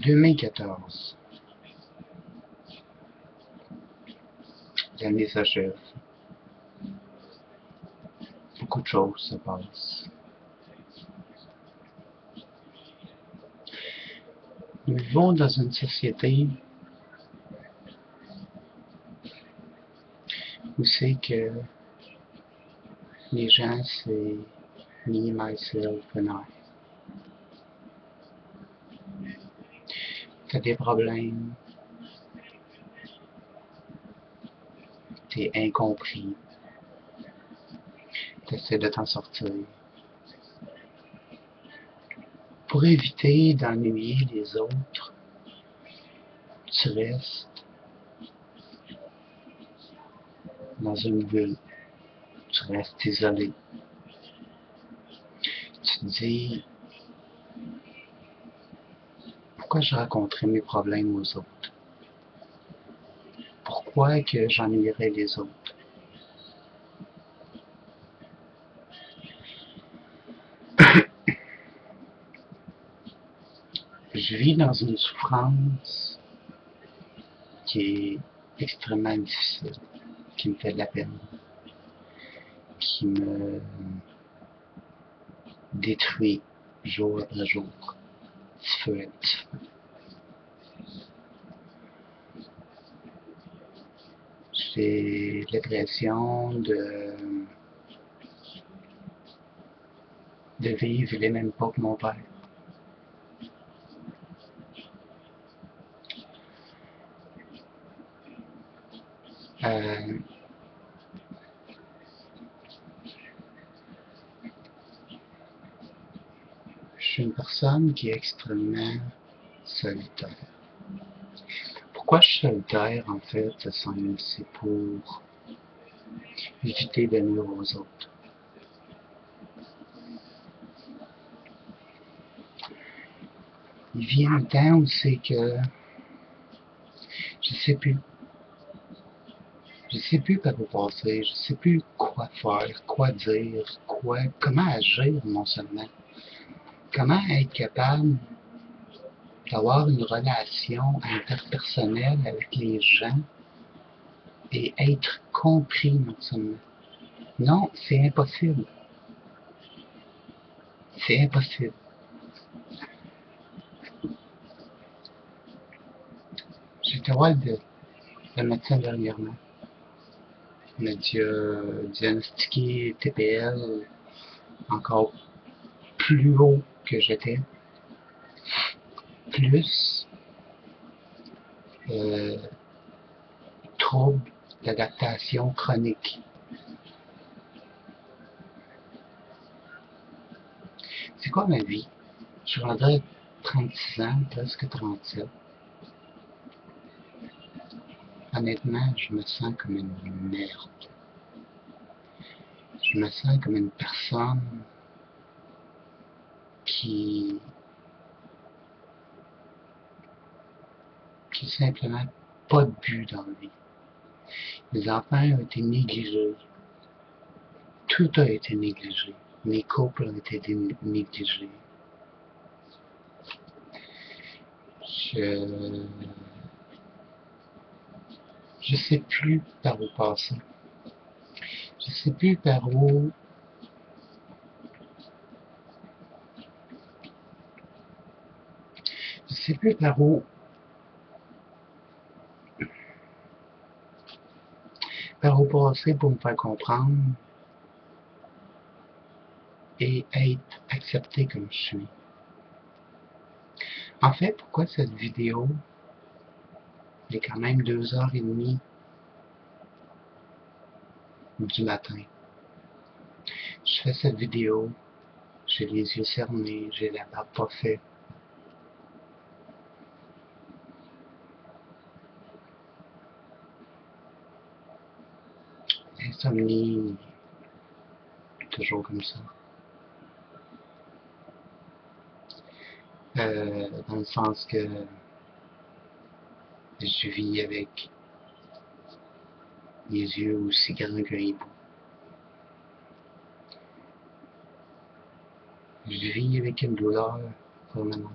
2014. L'année s'achève. Beaucoup de choses se passent. Nous vivons dans une société où c'est que les gens, c'est me, myself and I. T'as des problèmes, t'es incompris, t'essaies de t'en sortir. Pour éviter d'ennuyer les autres, tu restes dans une bulle, tu restes isolé. Tu te dis, pourquoi je raconterais mes problèmes aux autres? Pourquoi que j'ennuierais les autres? Je vis dans une souffrance qui est extrêmement difficile, qui me fait de la peine, qui me détruit jour après jour, petit feu à petit feu. J'ai l'impression de vivre les mêmes pas que mon père. Euh, je suis une personne qui est extrêmement solitaire. Pourquoi je suis solitaire, en fait, c'est pour éviter de nuire aux autres. Il vient un temps où c'est que je sais plus. Je sais plus par où passer, je sais plus quoi faire, quoi dire, comment agir non seulement. Comment être capable d'avoir une relation interpersonnelle avec les gens et être compris non seulement. Non, c'est impossible. C'est impossible. J'étais voir le médecin dernièrement. Il m'a diagnostiqué TPL encore plus haut que j'étais. Plus euh, trouble d'adaptation chronique. C'est quoi ma vie? Je rendrais 36 ans, presque 37. Honnêtement, je me sens comme une merde. Je me sens comme une personne qui simplement pas de but dans la vie. Les enfants ont été négligés. Tout a été négligé. Mes couples ont été négligés. Je je sais plus par où passer. Je sais plus par où je sais plus par où passer pour me faire comprendre et être accepté comme je suis. En fait, pourquoi cette vidéo? Il est quand même 2h30 du matin. Je fais cette vidéo, j'ai les yeux cernés, j'ai la barbe pas faite. L'insomnie, toujours comme ça. Dans le sens que je vis avec les yeux aussi grands qu'un hibou. Je vis avec une douleur permanente.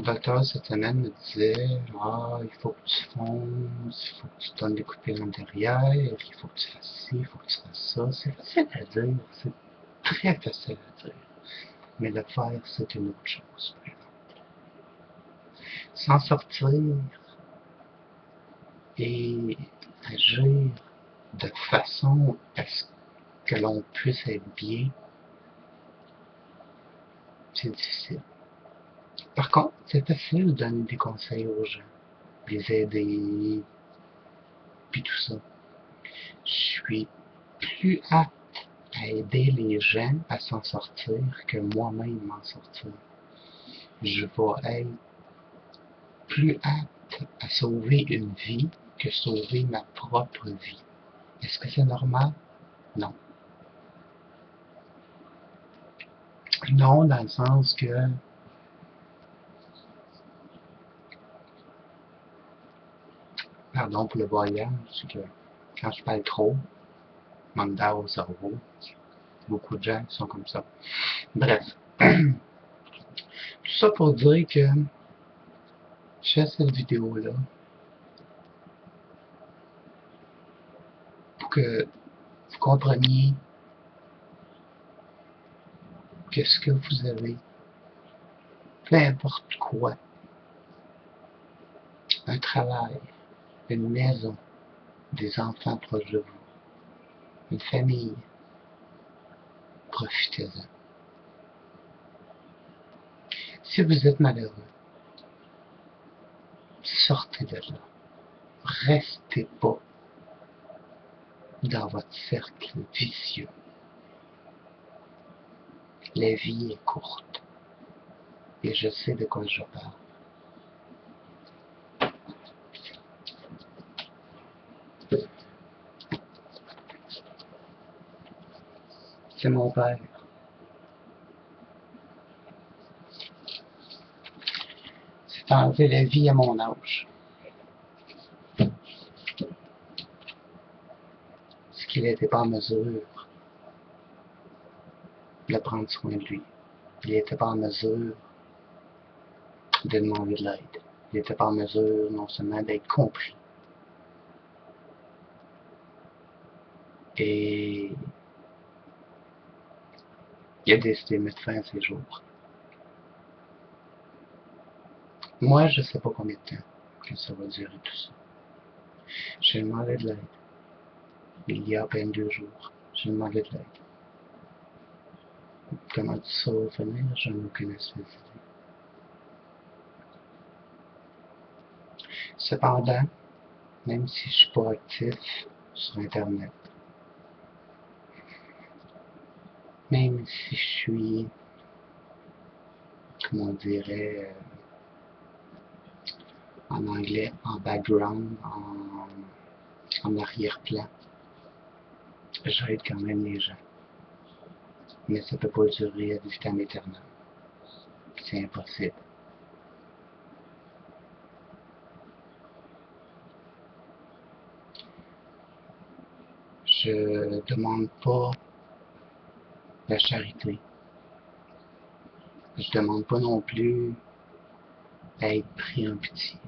Mon docteur cette semaine me disait, ah, il faut que tu fonces, il faut que tu donnes des coups de pied à l'intérieur, il faut que tu fasses ci, il faut que tu fasses ça. C'est facile à dire, c'est très facile à dire. Mais le faire, c'est une autre chose. S'en sortir et agir de façon à ce que l'on puisse être bien, c'est difficile. Par contre, c'est facile de donner des conseils aux gens, les aider, puis tout ça. Je suis plus apte à aider les gens à s'en sortir que moi-même m'en sortir. Je vais être plus apte à sauver une vie que sauver ma propre vie. Est-ce que c'est normal? Non. Non, dans le sens que pardon pour le voyage, c'est que quand je parle trop, manque d'air au cerveau, beaucoup de gens sont comme ça. Bref, tout ça pour dire que je fais cette vidéo-là pour que vous compreniez que ce que vous avez, peu importe quoi, un travail, une maison, des enfants proches de vous, une famille, profitez-en. Si vous êtes malheureux, sortez de là. Restez pas dans votre cercle vicieux. La vie est courte et je sais de quoi je parle. C'est mon père. C'est enlever la vie à mon âge. Parce qu'il n'était pas en mesure de prendre soin de lui. Il n'était pas en mesure de demander de l'aide. Il n'était pas en mesure non seulement d'être compris. Et il a décidé de mettre fin à ses jours. Moi, je ne sais pas combien de temps que ça va durer tout ça. J'ai demandé de l'aide. Il y a à peine 2 jours. J'ai demandé de l'aide. Comment ça va venir, j'en ai aucune espèce d'idée. Cependant, même si je ne suis pas actif sur Internet, même si je suis, comment on dirait, en anglais, en background, en arrière-plan, j'aide quand même les gens. Mais ça ne peut pas durer à vitam aeternam. C'est impossible. Je demande pas la charité. Je demande pas non plus à être pris en pitié.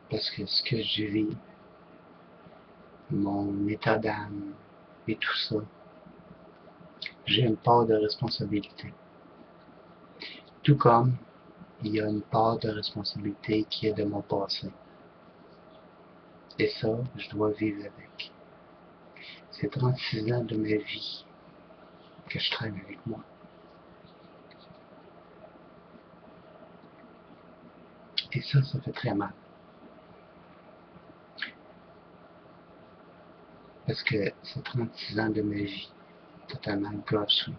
Parce que ce que je vis, mon état d'âme et tout ça, j'ai une part de responsabilité. Tout comme il y a une part de responsabilité qui est de mon passé. Et ça, je dois vivre avec. C'est 36 ans de ma vie que je traîne avec moi. Et ça fait très mal. Parce que c'est 36 ans de ma vie totalement gâchés.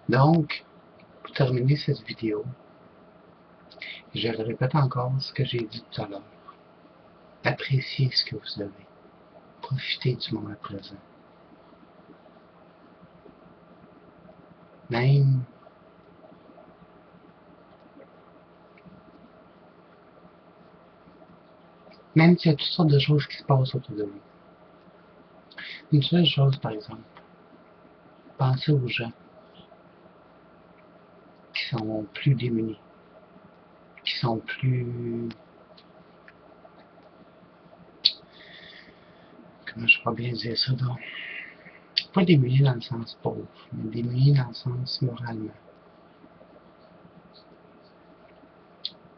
Donc, pour terminer cette vidéo, je le répète encore ce que j'ai dit tout à l'heure. Appréciez ce que vous avez. Profitez du moment présent. Même s'il y a toutes sortes de choses qui se passent autour de vous. Une seule chose, par exemple, pensez aux gens. sont plus démunis, qui sont plus... Comment je pourrais bien dire ça, donc? Pas démunis dans le sens pauvre, mais démunis dans le sens moralement.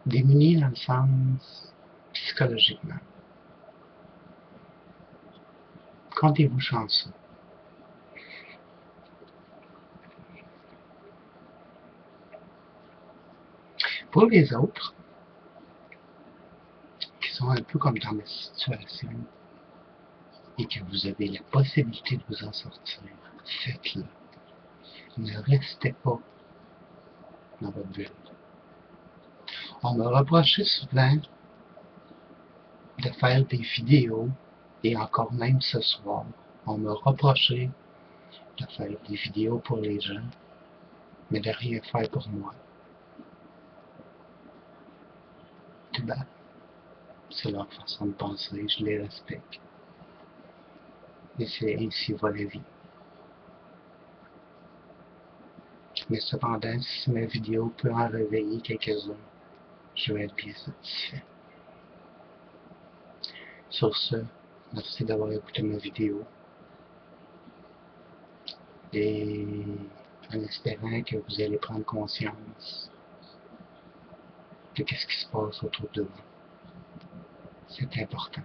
Démunis dans le sens psychologiquement. Comptez-vous chanceux. Pour les autres, qui sont un peu comme dans ma situation, et que vous avez la possibilité de vous en sortir, faites-le. Ne restez pas dans votre bulle. On me reprochait souvent de faire des vidéos, et encore même ce soir, on me reprochait de faire des vidéos pour les gens, mais de rien faire pour moi. Tout bas. C'est leur façon de penser, je les respecte. Et c'est ainsi va la vie. Mais cependant, si ma vidéo peut en réveiller quelques-uns, je vais être bien satisfait. Sur ce, merci d'avoir écouté ma vidéo. Et en espérant que vous allez prendre conscience de ce qui se passe autour de vous. C'est important.